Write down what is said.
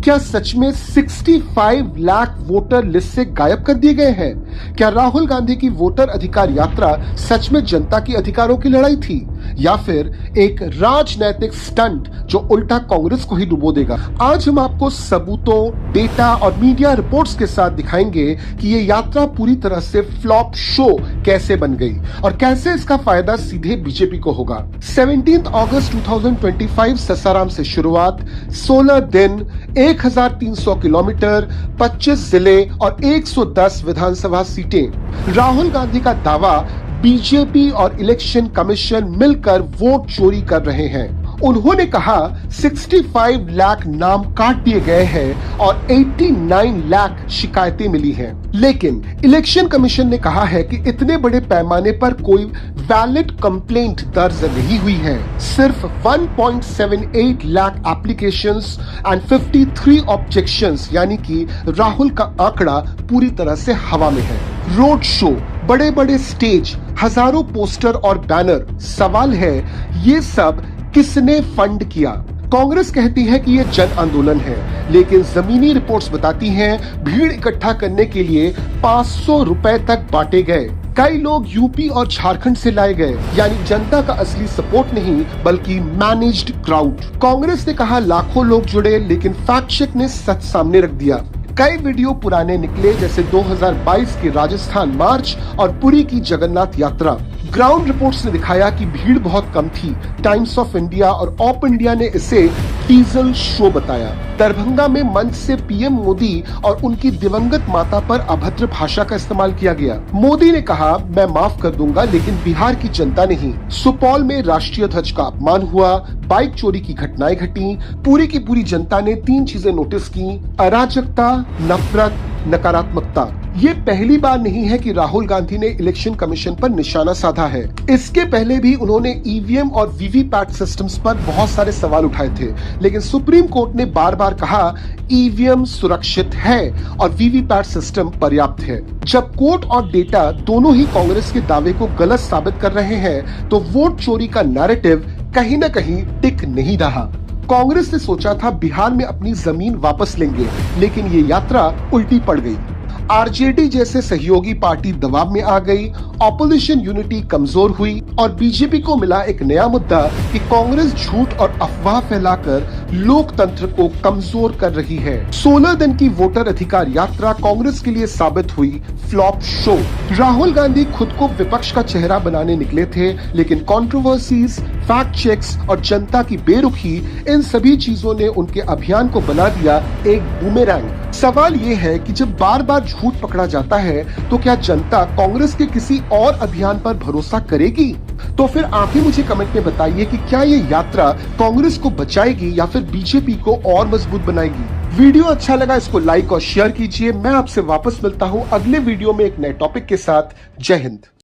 क्या सच में 65 lakh voter list से गायब कर दिए गए हैं? क्या राहुल गांधी की वोटर अधिकार यात्रा सच में जनता की अधिकारों की लड़ाई थी, या फिर एक राजनैतिक स्टंट जो उल्टा कांग्रेस को ही डुबो देगा? आज हम आपको सबूतों, डेटा और मीडिया रिपोर्ट्स के साथ दिखाएंगे कि ये यात्रा पूरी तरह से फ्लॉप शो कैसे बन गई और कैसे इसका फायदा सीधे बीजेपी को होगा। 17 अगस्त 2025 ससाराम से शुरुआत, 16 दिन, 1300 किलोमीटर, 25 जिले और 110 विधानसभा सीटें। राहुल गांधी का दावा, बीजेपी और इलेक्शन कमीशन मिलकर वोट चोरी कर रहे हैं। उन्होंने कहा 65 लाख नाम काट दिए गए हैं और 89 लाख शिकायतें मिली हैं। लेकिन इलेक्शन कमीशन ने कहा है कि इतने बड़े पैमाने पर कोई वैलिड कंप्लेंट दर्ज नहीं हुई है। सिर्फ 1.78 लाख एप्लीकेशंस एंड 53 ऑब्जेक्शंस, यानी कि राहुल का आंकड़ा पूरी तरह से हवा में है। रोड शो, बड़े बड़े स्टेज, हजारों पोस्टर और बैनर। सवाल है, ये सब किसने फंड किया? कांग्रेस कहती है कि ये जन आंदोलन है, लेकिन जमीनी रिपोर्ट्स बताती हैं भीड़ इकट्ठा करने के लिए 500 रुपए तक बांटे गए। कई लोग यूपी और झारखंड से लाए गए, यानी जनता का असली सपोर्ट नहीं बल्कि मैनेज्ड क्राउड। कांग्रेस ने कहा लाखों लोग जुड़े, लेकिन फैक्ट चेक ने सच सामने रख दिया। कई वीडियो पुराने निकले, जैसे 2022 के राजस्थान मार्च और पुरी की जगन्नाथ यात्रा। ग्राउंड रिपोर्ट्स ने दिखाया कि भीड़ बहुत कम थी। टाइम्स ऑफ इंडिया और ऑप इंडिया ने इसे डीजल शो बताया। दरभंगा में मंच से पीएम मोदी और उनकी दिवंगत माता पर अभद्र भाषा का इस्तेमाल किया गया। मोदी ने कहा, मैं माफ कर दूंगा, लेकिन बिहार की जनता नहीं। सुपौल में राष्ट्रीय ध्वज का अपमान हुआ, बाइक चोरी की घटनाएं घटी। पूरी की पूरी जनता ने 3 चीजें नोटिस की: अराजकता, नफरत, नकारात्मकता। ये पहली बार नहीं है कि राहुल गांधी ने इलेक्शन कमीशन पर निशाना साधा है। इसके पहले भी उन्होंने ईवीएम और वीवीपैट सिस्टम्स पर बहुत सारे सवाल उठाए थे, लेकिन सुप्रीम कोर्ट ने बार बार कहा ईवीएम सुरक्षित है और वीवीपैट सिस्टम पर्याप्त है। जब कोर्ट और डेटा दोनों ही कांग्रेस के दावे को गलत साबित कर रहे हैं, तो वोट चोरी का नैरेटिव कहीं न कहीं टिक नहीं रहा। कांग्रेस ने सोचा था बिहार में अपनी जमीन वापस लेंगे, लेकिन ये यात्रा उल्टी पड़ गई। आरजेडी जैसे सहयोगी पार्टी दबाव में आ गई, ऑपोजिशन यूनिटी कमजोर हुई और बीजेपी को मिला एक नया मुद्दा कि कांग्रेस झूठ और अफवाह फैलाकर लोकतंत्र को कमजोर कर रही है। 16 दिन की वोटर अधिकार यात्रा कांग्रेस के लिए साबित हुई फ्लॉप शो। राहुल गांधी खुद को विपक्ष का चेहरा बनाने निकले थे, लेकिन कंट्रोवर्सीज, फैक्ट चेक्स और जनता की बेरुखी, इन सभी चीजों ने उनके अभियान को बना दिया एक बूमेरैंग। सवाल ये है कि जब बार बार झूठ पकड़ा जाता है, तो क्या जनता कांग्रेस के किसी और अभियान पर भरोसा करेगी? तो फिर आप ही मुझे कमेंट में बताइए कि क्या ये यात्रा कांग्रेस को बचाएगी या फिर बीजेपी को और मजबूत बनाएगी। वीडियो अच्छा लगा, इसको लाइक और शेयर कीजिए। मैं आपसे वापस मिलता हूँ अगले वीडियो में एक नए टॉपिक के साथ। जय हिंद।